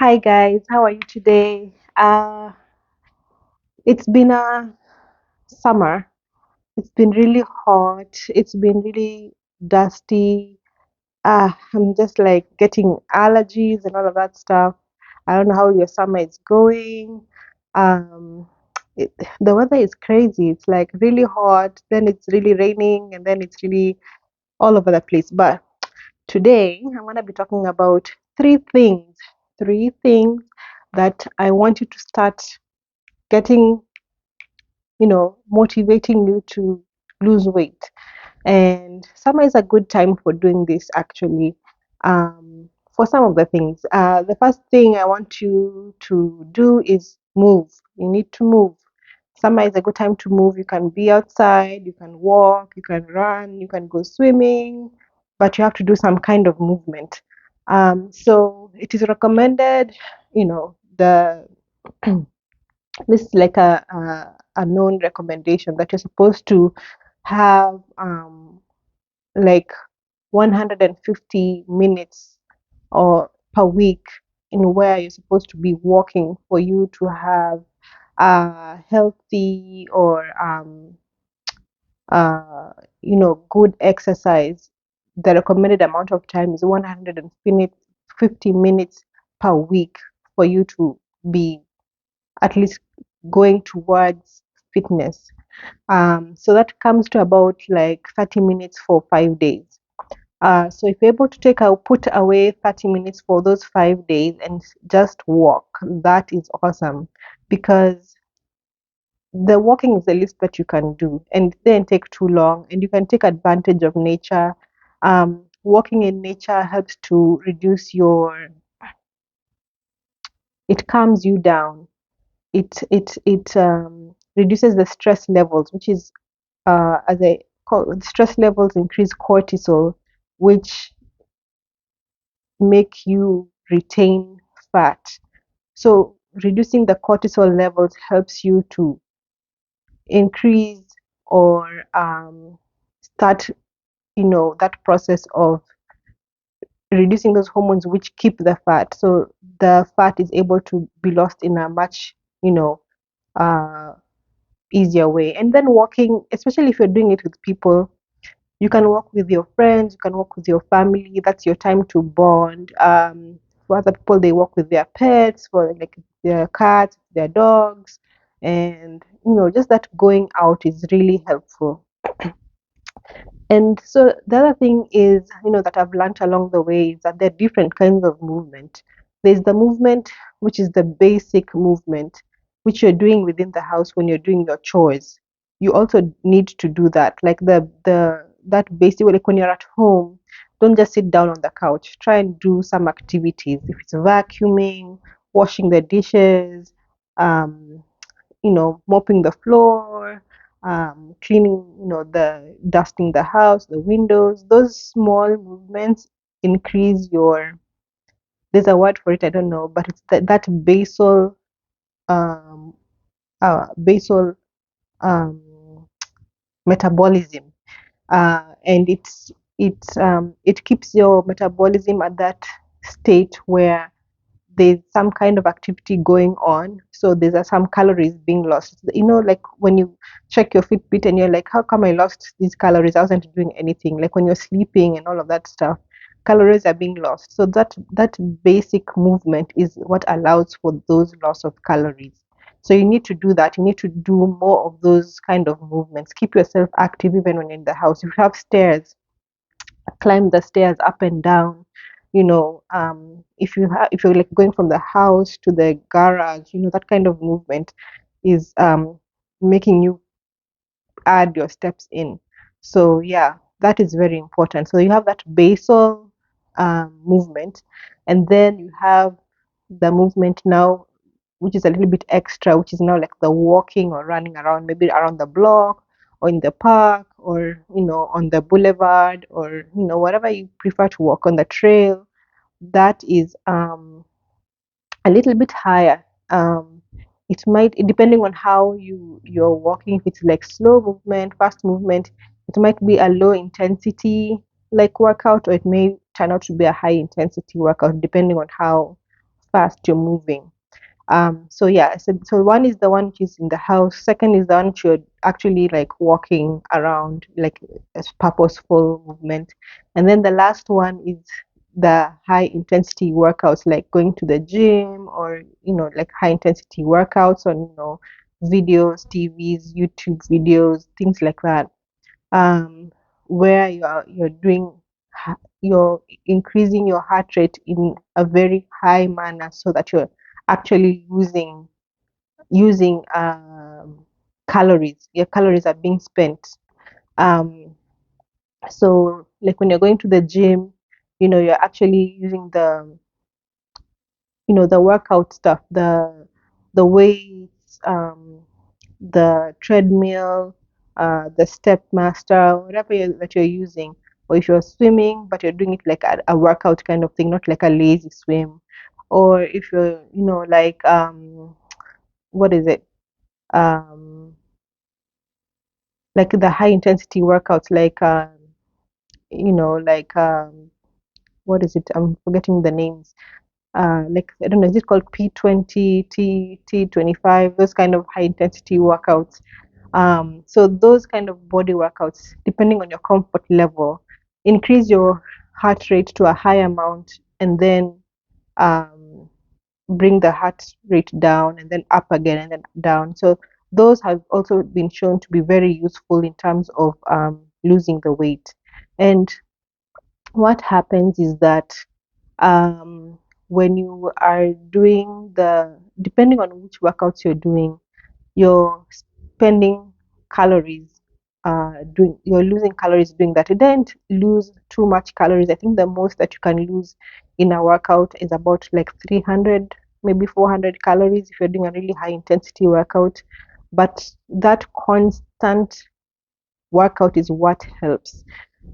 Hi guys, how are you today? It's been a summer. It's been really hot. It's been really dusty. I'm just like getting allergies and all of that stuff. I don't know how your summer is going. Um, the weather is crazy. It's like really hot, then it's really raining, and then it's really all over the place. But today, I'm going to be talking about three things that I want you to start getting, motivating you to lose weight. And summer is a good time for doing this actually. For some of the things, the first thing I want you to do is move. You need to move. Summer is a good time to move. You can be outside, you can walk, you can run, you can go swimming, but you have to do some kind of movement. So it is recommended, the this is like a known recommendation that you're supposed to have like 150 minutes or per week in where you're supposed to be walking for you to have healthy or uh, good exercise. The recommended amount of time is 150 minutes per week for you to be at least going towards fitness. So that comes to about like 30 minutes for 5 days. So if you're able to put away 30 minutes for those 5 days and just walk, that is awesome because the walking is the least that you can do and it didn't take too long and you can take advantage of nature. Walking in nature helps to it calms you down. It reduces the stress levels, which is as I call stress levels increase cortisol, which make you retain fat. So reducing the cortisol levels helps you to increase or start, that process of reducing those hormones which keep the fat. So the fat is able to be lost in a much, uh, easier way. And then walking, especially if you're doing it with people, you can walk with your friends, you can walk with your family. That's your time to bond. For other people, they walk with their pets, for like their cats, their dogs, and just that going out is really helpful. And so the other thing is, that I've learned along the way is that there are different kinds of movement. There's the movement which is the basic movement, which you're doing within the house when you're doing your chores. You also need to do that. Like the that basic, like when you're at home, don't just sit down on the couch. Try and do some activities. If it's vacuuming, washing the dishes, um, mopping the floor, cleaning, the dusting the house, the windows. Those small movements increase your. There's a word for it, I don't know, but it's that um, basal um, metabolism, and it keeps your metabolism at that state where there's some kind of activity going on, so there's some calories being lost. Like when you check your Fitbit and you're like, how come I lost these calories? I wasn't doing anything. Like when you're sleeping and all of that stuff, calories are being lost. So that basic movement is what allows for those loss of calories. So you need to do that. You need to do more of those kind of movements. Keep yourself active even when you're in the house. If you have stairs, climb the stairs up and down. If you're like going from the house to the garage, that kind of movement is making you add your steps in. So yeah, that is very important. So you have that basal movement, and then you have the movement now which is a little bit extra, which is now like the walking or running around, maybe around the block or in the park or on the boulevard, or whatever you prefer to walk on the trail. That is a little bit higher. It might, depending on how you're walking, if it's like slow movement, fast movement, it might be a low intensity like workout, or it may turn out to be a high intensity workout depending on how fast you're moving. So yeah, so one is the one which is in the house. Second is the one which you're actually like walking around, like a purposeful movement. And then the last one is the high intensity workouts, like going to the gym, or like high intensity workouts on videos, TVs, YouTube videos, things like that. Um, where you're doing you're increasing your heart rate in a very high manner, so that you're actually using calories. Your calories are being spent. Um, so like when you're going to the gym, you're actually using the workout stuff, the weights, the treadmill, the step master, whatever that you're using. Or if you're swimming, but you're doing it like a workout kind of thing, not like a lazy swim. Or if you're, like what is it? Um, like the high intensity workouts, like like what is it? I'm forgetting the names. Like I don't know, is it called P20, T25? Those kind of high intensity workouts. So those kind of body workouts, depending on your comfort level, increase your heart rate to a high amount, and then um, bring the heart rate down, and then up again, and then down. So those have also been shown to be very useful in terms of losing the weight. And what happens is that when you are doing depending on which workouts you're doing, you're spending calories you're losing calories doing that. You don't lose too much calories. I think the most that you can lose in a workout is about like 300, maybe 400 calories if you're doing a really high intensity workout. But that constant workout is what helps.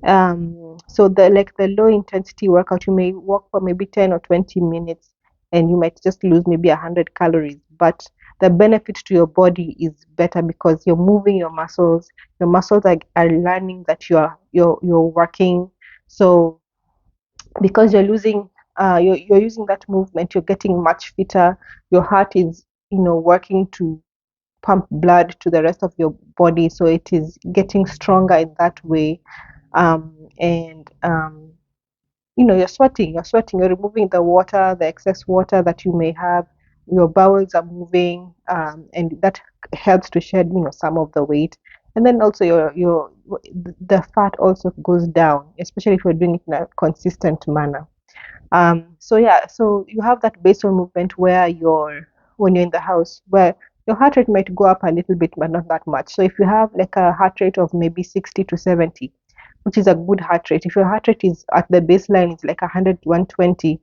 So the low intensity workout, you may walk for maybe 10 or 20 minutes, and you might just lose maybe 100 calories. But the benefit to your body is better, because you're moving your muscles. Your muscles are learning that you're working. So because you're using that movement, you're getting much fitter. Your heart is working to pump blood to the rest of your body, so it is getting stronger in that way. And you're sweating, you're removing the excess water that you may have. Your bowels are moving, and that helps to shed some of the weight. And then also the fat also goes down, especially if you're doing it in a consistent manner. So yeah, so you have that basal movement where when you're in the house, where your heart rate might go up a little bit, but not that much. So if you have like a heart rate of maybe 60 to 70, which is a good heart rate. If your heart rate is at the baseline, it's like 100 to 120,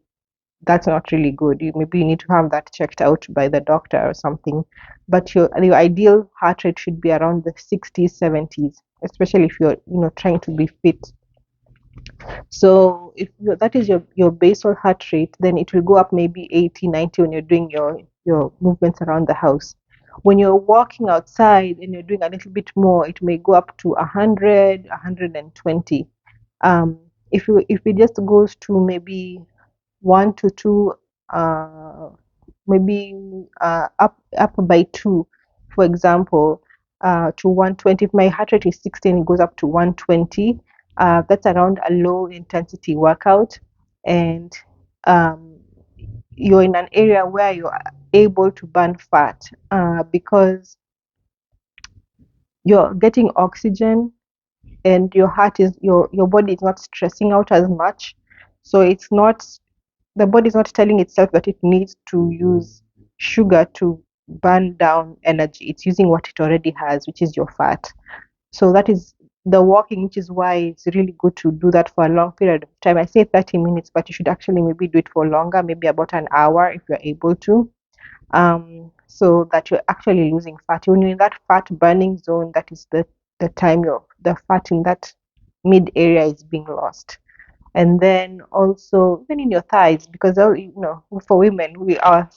that's not really good. Maybe you need to have that checked out by the doctor or something. But your ideal heart rate should be around the 60s, 70s, especially if you're trying to be fit. So if that is your basal heart rate, then it will go up maybe 80, 90 when you're doing your movements around the house. When you're walking outside and you're doing a little bit more, it may go up to 100, 120. If it just goes to maybe 1 to 2, uh, maybe up by 2, for example, to 120. If my heart rate is 16, it goes up to 120. That's around a low intensity workout, and um, you're in an area where you're able to burn fat, because you're getting oxygen, and your body is not stressing out as much. So it's not the body is not telling itself that it needs to use sugar to burn down energy. It's using what it already has, which is your fat. So that is the walking, which is why it's really good to do that for a long period of time. I say 30 minutes, but you should actually maybe do it for longer, maybe about an hour if you're able to, so that you're actually losing fat. When you're in that fat burning zone, that is the time the fat in that mid area is being lost. And then also even in your thighs, because for women, our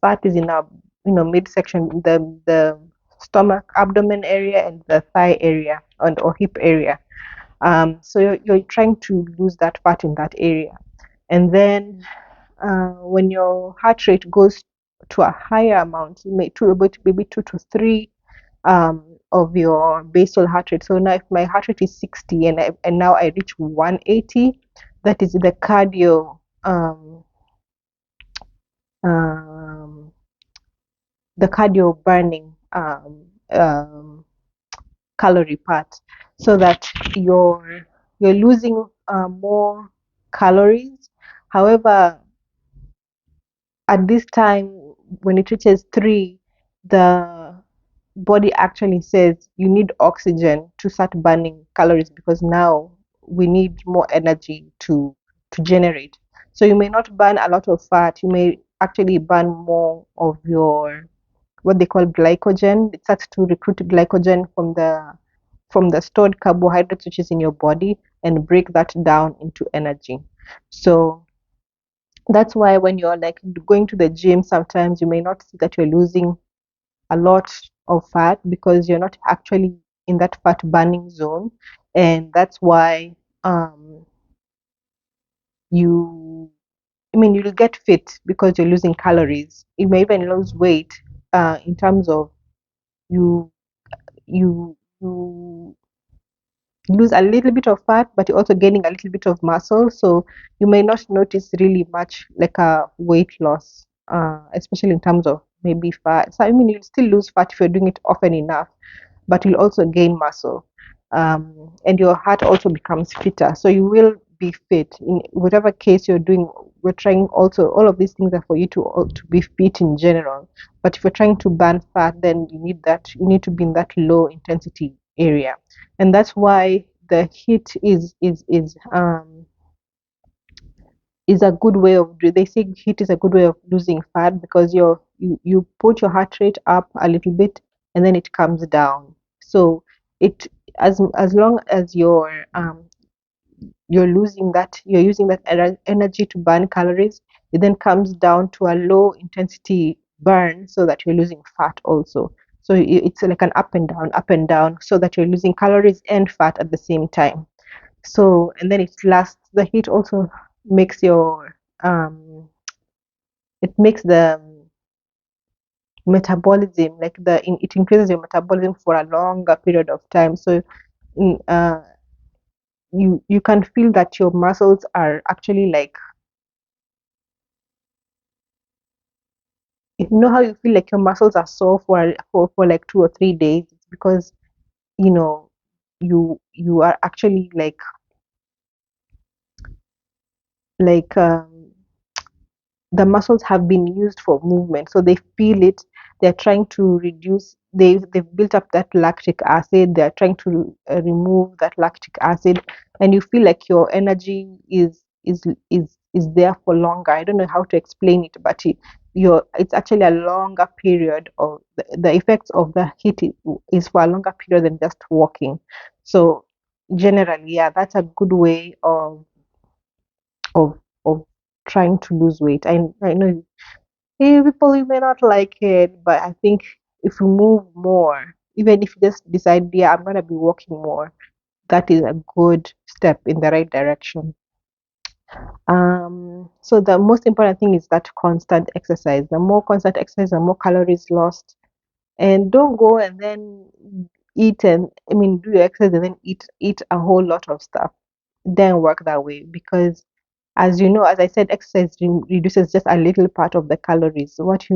fat is in our midsection, the stomach, abdomen area, and the thigh area, or hip area. So you're trying to lose that fat in that area. And then when your heart rate goes to a higher amount, you may to about maybe 2 to 3 of your basal heart rate. So now if my heart rate is 60 and now I reach 180, that is um, the cardio burning calorie part, so that you're losing more calories. However, at this time, when it reaches 3, the body actually says you need oxygen to start burning calories, because now we need more energy to generate. So you may not burn a lot of fat, you may actually burn more of your what they call glycogen. It starts to recruit glycogen from the stored carbohydrates which is in your body and break that down into energy. So that's why when you're like going to the gym, sometimes you may not see that you're losing a lot of fat, because you're not actually in that fat burning zone. And that's why um, you, I mean, you'll get fit because you're losing calories. You may even lose weight in terms of you you lose a little bit of fat, but you're also gaining a little bit of muscle. So you may not notice really much like a weight loss, especially in terms of maybe fat. So I mean, you'll still lose fat if you're doing it often enough, but you'll also gain muscle. And your heart also becomes fitter. So you will be fit in whatever case you're doing. We're trying also, all of these things are for you to be fit in general. But if you're trying to burn fat, then you need to be in that low intensity area. And that's why the heat is a good way of they say heat is a good way of losing fat, because you put your heart rate up a little bit and then it comes down. So it as long as you're losing that, you're using that energy to burn calories, it then comes down to a low intensity burn, so that you're losing fat also. So it's like an up and down, so that you're losing calories and fat at the same time. So, and then it lasts, the heat also makes your it makes the metabolism, like it increases your metabolism for a longer period of time. So in, you can feel that your muscles are actually like, you know how you feel like your muscles are sore for like 2 or 3 days. It's because you know you are actually like the muscles have been used for movement, so they feel it. They're trying to reduce, they've built up that lactic acid, they're trying to remove that lactic acid, and you feel like your energy is there for longer. I don't know how to explain it, but it's actually a longer period of the effects of the heat is for a longer period than just walking. So generally, yeah, that's a good way of of trying to lose weight. I know, people, you may not like it, but I think if you move more, even if you just decide, yeah, I'm gonna be walking more, that is a good step in the right direction. So the most important thing is that constant exercise. The more constant exercise, the more calories lost. And don't go and then eat and I mean do your exercise and then eat a whole lot of stuff. Then work that way, because as you know, as I said, exercise reduces just a little part of the calories. What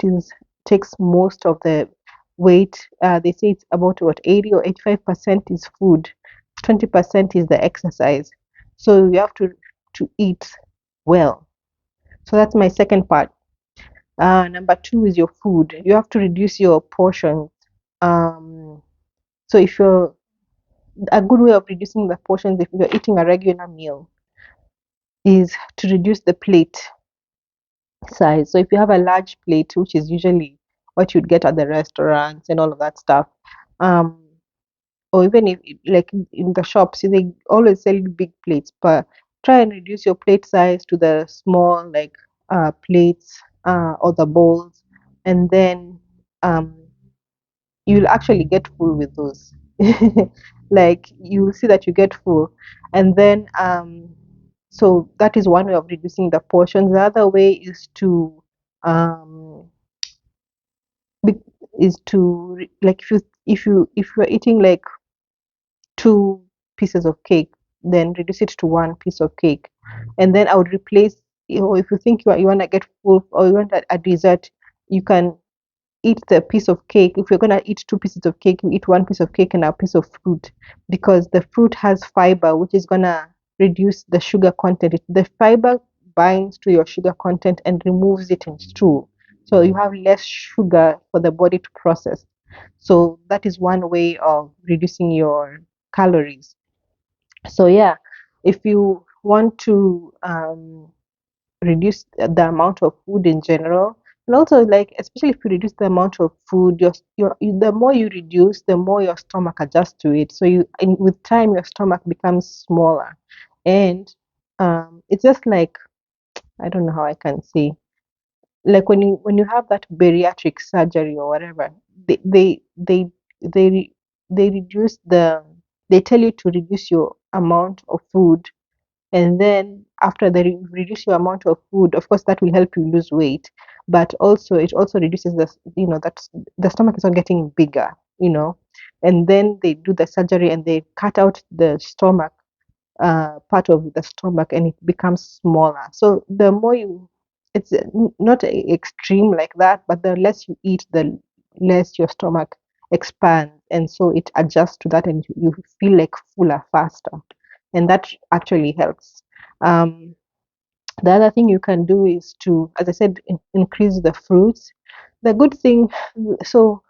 is takes most of the weight? They say it's about what 80 or 85% is food, 20% is the exercise. So you have to eat well. So that's my second part. Number two is your food. You have to reduce your portions. Um, so if you're a good way of reducing the portions, if you're eating a regular meal, is to reduce the plate size. So if you have a large plate, which is usually what you'd get at the restaurants and all of that stuff, um, or even if like in the shops, they always sell you big plates, but try and reduce your plate size to the small like plates or the bowls, and then um, you'll actually get full with those. Like you'll see that you get full, and then So that is one way of reducing the portions. The other way is to um be- like if you're eating like two pieces of cake, then reduce it to one piece of cake. And then I would replace, if you think you want to get full or you want a dessert, you can eat the piece of cake. If you're going to eat two pieces of cake, you eat one piece of cake and a piece of fruit, because the fruit has fiber, which is going to reduce the sugar content. The fiber binds to your sugar content and removes it in stool. So you have less sugar for the body to process. So that is one way of reducing your calories. So yeah, if you want to reduce the amount of food in general, and also like especially if you reduce the amount of food, the more you reduce, the more your stomach adjusts to it. So with time your stomach becomes smaller, and it's just like, I don't know how I can say, like when you have that bariatric surgery or whatever, they they they they, re- they reduce they tell you to reduce your amount of food, and then after they reduce your amount of food, of course that will help you lose weight, but also it also reduces that the stomach is not getting bigger, and then they do the surgery and they cut out the stomach, part of the stomach, and it becomes smaller. So the more it's not extreme like that, but the less you eat, the less your stomach expands, and so it adjusts to that, and you feel like fuller faster, and that actually helps. Um, the other thing you can do is to, as I said, increase the fruits. The good thing, so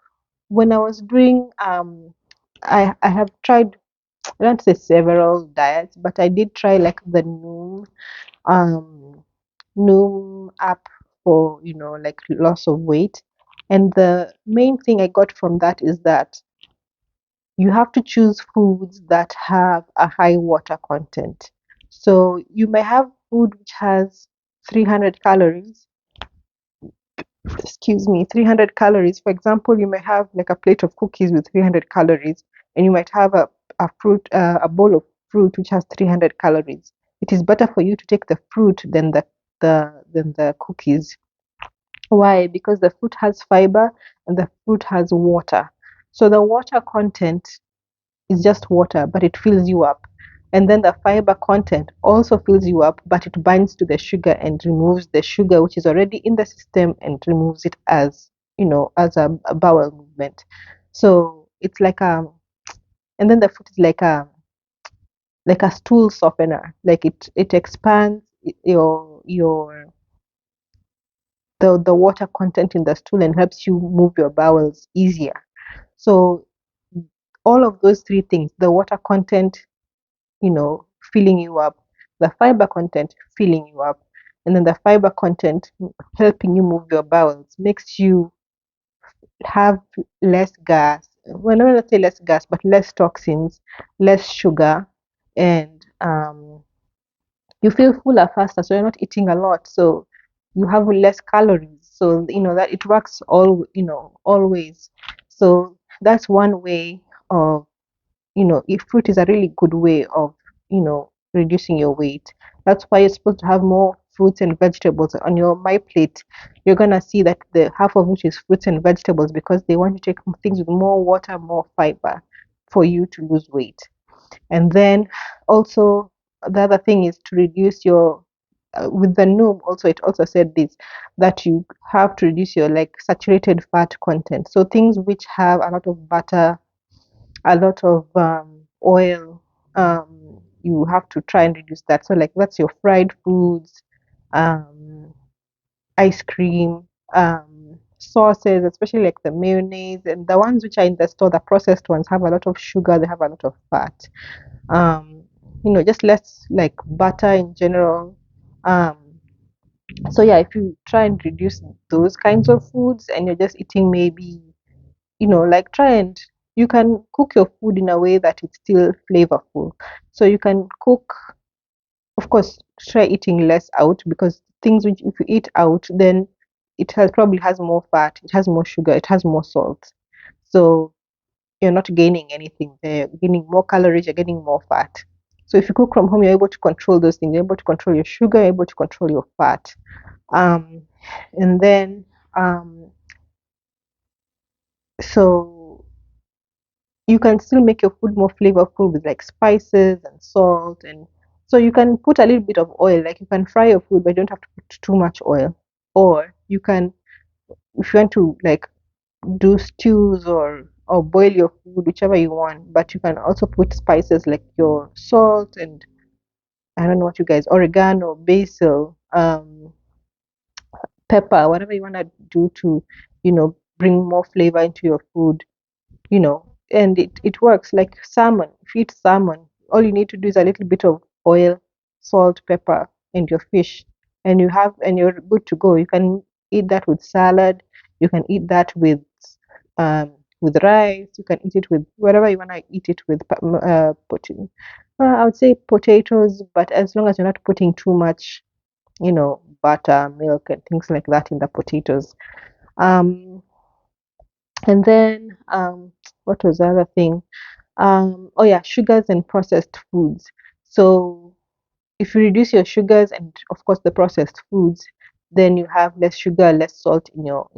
when I was doing, I have tried, I don't say several diets, but I did try like the um, Noom app for, like loss of weight. And the main thing I got from that is that you have to choose foods that have a high water content. So you may have food which has 300 calories, excuse me, 300 calories. For example, you may have like a plate of cookies with 300 calories, and you might have a bowl of fruit which has 300 calories. It is better for you to take the fruit than the cookies. Why? Because the fruit has fiber and the fruit has water. So the water content is just water, but it fills you up. And then the fiber content also fills you up, but it binds to the sugar and removes the sugar which is already in the system and removes it as a bowel movement. So it's like and then the food is like a stool softener. Like it expands the water content in the stool and helps you move your bowels easier. So all of those three things, the water content, filling you up, the fiber content filling you up, and then the fiber content helping you move your bowels makes you have less gas. Well, not let's say less gas, but less toxins, less sugar, and you feel fuller faster. So you're not eating a lot. So you have less calories. So that it works always. So that's one way of, if fruit is a really good way of, reducing your weight. That's why you're supposed to have more fruits and vegetables on your my plate. You're gonna see that the half of which is fruits and vegetables, because they want to take things with more water, more fiber for you to lose weight. And then also the other thing is to reduce your with the Noom also, it also said this, that you have to reduce your like saturated fat content. So things which have a lot of butter, a lot of oil, you have to try and reduce that. So like that's your fried foods, um, ice cream, sauces, especially like the mayonnaise, and the ones which are in the store, the processed ones have a lot of sugar, they have a lot of fat. Um, just less like butter in general. Um, so yeah, if you try and reduce those kinds of foods and you're just eating maybe, like try and you can cook your food in a way that it's still flavorful. So you can cook, of course, try eating less out, because things which if you eat out, then probably has more fat, it has more sugar, it has more salt. So you're not gaining anything there. You're gaining more calories, you're getting more fat. So if you cook from home, you're able to control those things. You're able to control your sugar, you're able to control your fat. Um, and then, um, so you can still make your food more flavorful with like spices and salt. And so you can put a little bit of oil, like you can fry your food, but you don't have to put too much oil. Or you can, if you want to like do stews or boil your food, whichever you want, but you can also put spices like your salt and I don't know what you guys, oregano, basil, pepper, whatever you want to do to, bring more flavor into your food, and it works like salmon. If you eat salmon, all you need to do is a little bit of oil, salt, pepper, and your fish, and you're good to go. You can eat that with salad. You can eat that um, with rice. You can eat it with whatever you want to eat it with. I would say potatoes, but as long as you're not putting too much, butter, milk, and things like that in the potatoes. Um, and then what was the other thing? Oh yeah, sugars and processed foods. So if you reduce your sugars and of course the processed foods, then you have less sugar, less salt in your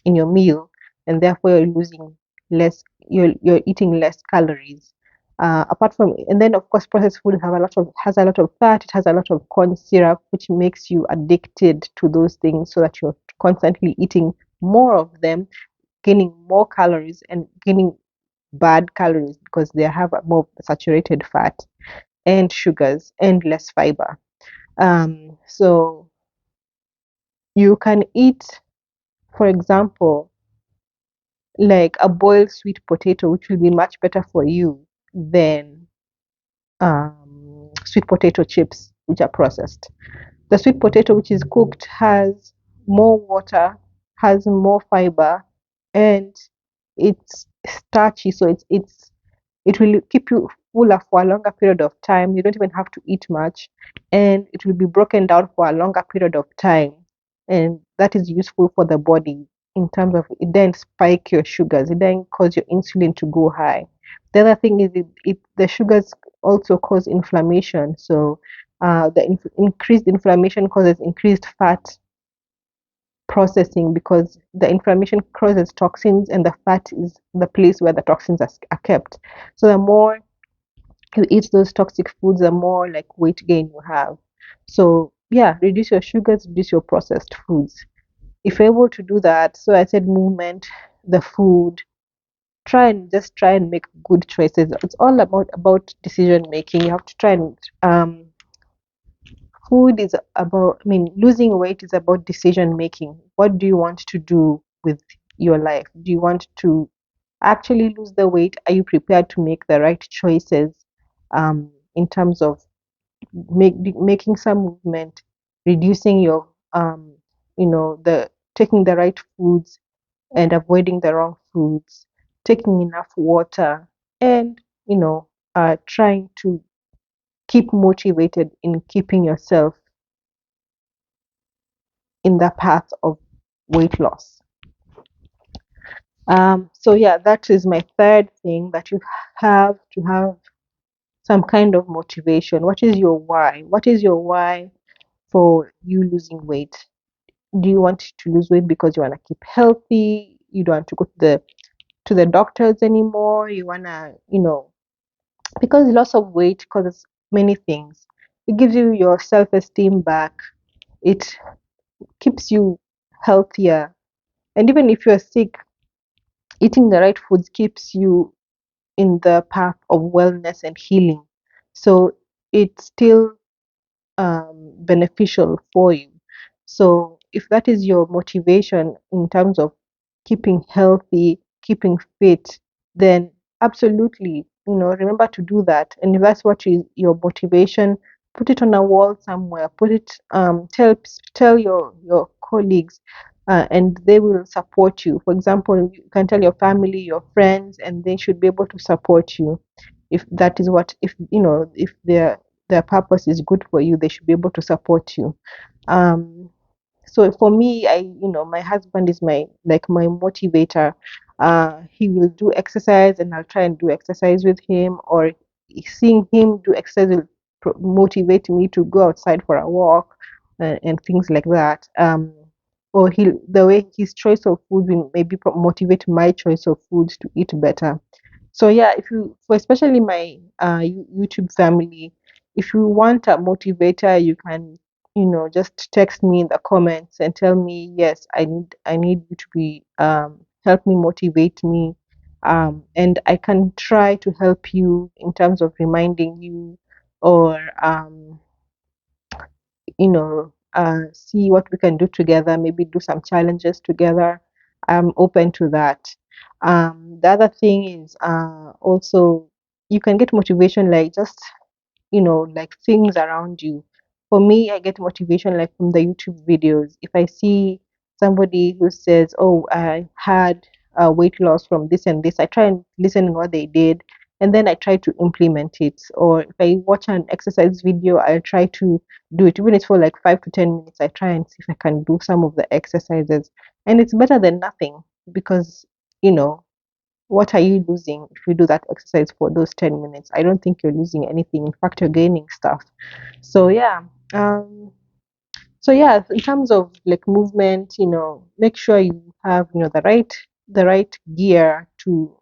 meal, and therefore you're losing less. You're eating less calories. Apart from, and then of course processed food has a lot of fat. It has a lot of corn syrup, which makes you addicted to those things, so that you're constantly eating more of them, gaining more calories and gaining bad calories because they have more saturated fat and sugars and less fiber. So you can eat, for example, like a boiled sweet potato, which will be much better for you than sweet potato chips, which are processed. The sweet potato, which is cooked, has more water, has more fiber, and it's starchy, so it will keep you fuller for a longer period of time. You don't even have to eat much, and it will be broken down for a longer period of time. And that is useful for the body in terms of it then spike your sugars, it then cause your insulin to go high. The other thing is the sugars also cause inflammation. So increased inflammation causes increased fat processing because the inflammation causes toxins and the fat is the place where the toxins are kept. So the more you eat those toxic foods, the more like weight gain you have. So yeah, reduce your sugars, reduce your processed foods. If you're able to do that, so I said movement, the food, try and make good choices. It's all about decision making. You have to try and food is about, I mean, losing weight is about decision making. What do you want to do with your life? Do you want to actually lose the weight? Are you prepared to make the right choices in terms of making some movement, reducing your, the taking the right foods and avoiding the wrong foods, taking enough water, and, trying to keep motivated in keeping yourself in the path of weight loss. So yeah, that is my third thing, that you have to have some kind of motivation. What is your why? What is your why for you losing weight? Do you want to lose weight because you want to keep healthy? You don't want to go to the doctors anymore? You wanna, because loss of weight causes many things. It gives you your self-esteem back. It keeps you healthier. And even if you're sick, eating the right foods keeps you in the path of wellness and healing. So it's still beneficial for you. So if that is your motivation in terms of keeping healthy, keeping fit, then absolutely, remember to do that. And if that's what is your motivation, put it on a wall somewhere. Put it, tell your colleagues, and they will support you. For example, you can tell your family, your friends, and they should be able to support you. If that is what, if their purpose is good for you, they should be able to support you. Um, so for me, my husband is my motivator. He will do exercise and I'll try and do exercise with him, or seeing him do exercise will motivate me to go outside for a walk, and things like that. Or the way his choice of food will maybe motivate my choice of food to eat better. So yeah, if you, for especially my YouTube family, if you want a motivator, you can, just text me in the comments and tell me, yes, I need you to be help me motivate me, and I can try to help you in terms of reminding you, or see what we can do together, maybe do some challenges together. I'm open to that. The other thing is also, you can get motivation like just, like things around you. For me, I get motivation like from the YouTube videos. If I see somebody who says, "Oh, I had weight loss from this and this," I try and listen to what they did, and then I try to implement it. Or if I watch an exercise video, I try to do it, even if it's for like 5 to 10 minutes. I try and see if I can do some of the exercises, and it's better than nothing, because you know what are you losing if you do that exercise for those 10 minutes? I don't think you're losing anything. In fact, you're gaining stuff. So yeah. So yeah, in terms of like movement, make sure you have, the right gear to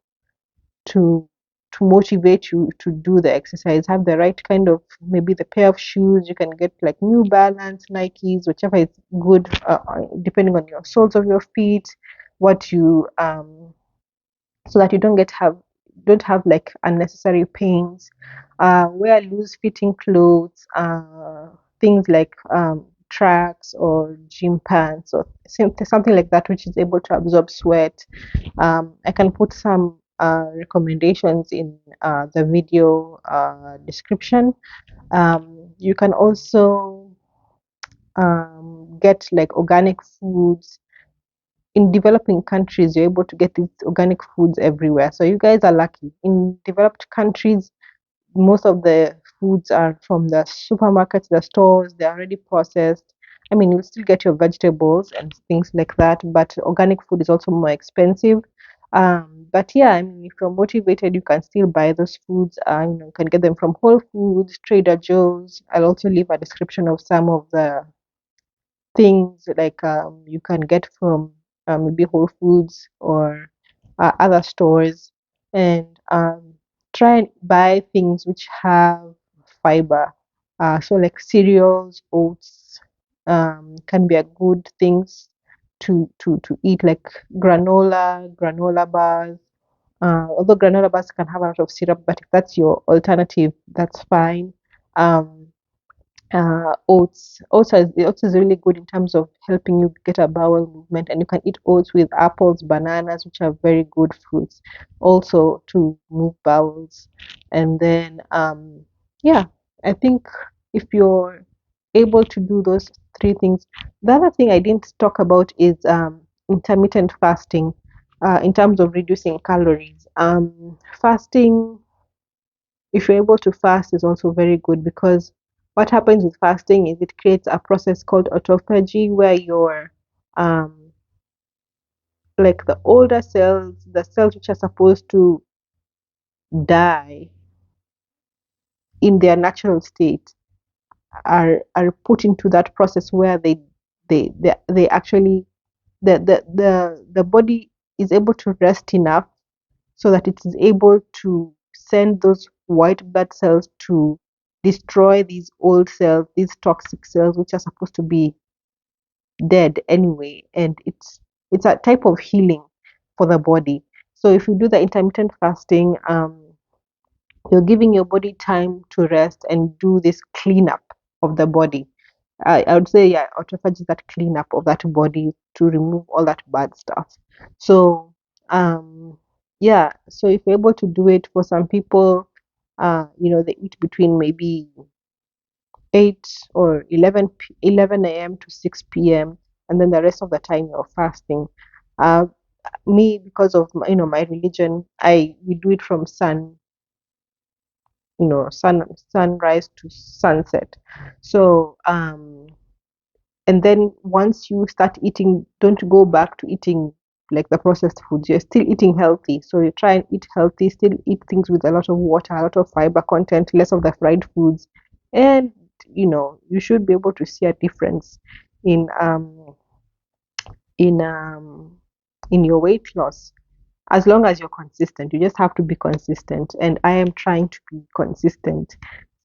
to motivate you to do the exercise. Have the right kind of, maybe the pair of shoes. You can get like New Balance, Nikes, whichever is good, depending on your soles of your feet, what you so that you don't have like unnecessary pains. Wear loose fitting clothes, things like tracks or gym pants, or something like that, which is able to absorb sweat. I can put some recommendations in the video description. You can also get like organic foods. In developing countries, you're able to get these organic foods everywhere. So you guys are lucky. In developed countries, most of the foods are from the supermarkets, the stores, they're already processed. I mean, you'll still get your vegetables and things like that, but organic food is also more expensive. But yeah, I mean, if you're motivated, you can still buy those foods. You can get them from Whole Foods, Trader Joe's. I'll also leave a description of some of the things like you can get from maybe Whole Foods or other stores, and try and buy things which have fiber. So like cereals, oats, can be a good things to eat, like granola bars. Although granola bars can have a lot of syrup, but if that's your alternative, that's fine. Um, oats is really good in terms of helping you get a bowel movement, and you can eat oats with apples, bananas, which are very good fruits also to move bowels. And then yeah, I think if you're able to do those three things. The other thing I didn't talk about is intermittent fasting, in terms of reducing calories. Fasting, if you're able to fast, is also very good, because what happens with fasting is it creates a process called autophagy, where your like the older cells, the cells which are supposed to die in their natural state, are put into that process where they actually, the body is able to rest enough so that it is able to send those white blood cells to destroy these old cells, these toxic cells, which are supposed to be dead anyway. And it's a type of healing for the body. So if you do the intermittent fasting, you're giving your body time to rest and do this cleanup of the body. I would say, yeah, autophagy is that cleanup of that body to remove all that bad stuff. So, yeah, so if you're able to do it, for some people, they eat between maybe 8 or 11 a.m. to 6 p.m., and then the rest of the time you're fasting. Uh, Me, because of my religion, we do it from sunrise to sunset. So and then once you start eating, don't go back to eating like the processed foods. You're still eating healthy. So you try and eat healthy, still eat things with a lot of water, a lot of fiber content, less of the fried foods. And you should be able to see a difference in in um in your weight loss as long as you're consistent. You just have to be consistent, and I am trying to be consistent.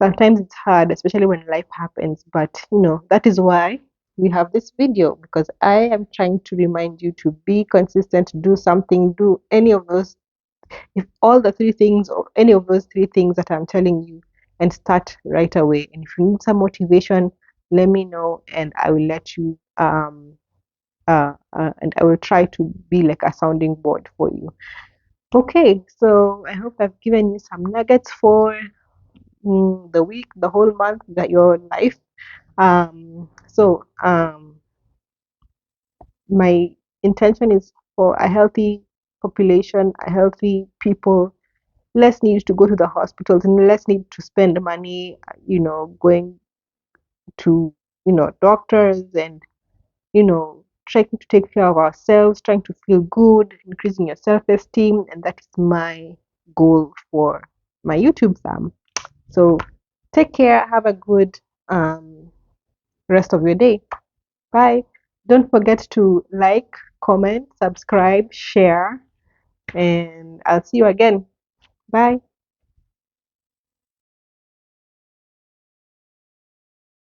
Sometimes it's hard, especially when life happens, but that is why we have this video, because I am trying to remind you to be consistent, do something, do any of those, if all the three things or any of those three things that I'm telling you, and start right away. And if you need some motivation, let me know, and I will let you and I will try to be like a sounding board for you. Okay, so I hope I've given you some nuggets for the week, the whole month, that your life. My intention is for a healthy population, a healthy people, less need to go to the hospitals and less need to spend money, going to, doctors, and trying to take care of ourselves, trying to feel good, increasing your self-esteem, and that is my goal for my YouTube fam. So take care, have a good rest of your day. Bye. Don't forget to like, comment, subscribe, share, and I'll see you again. Bye.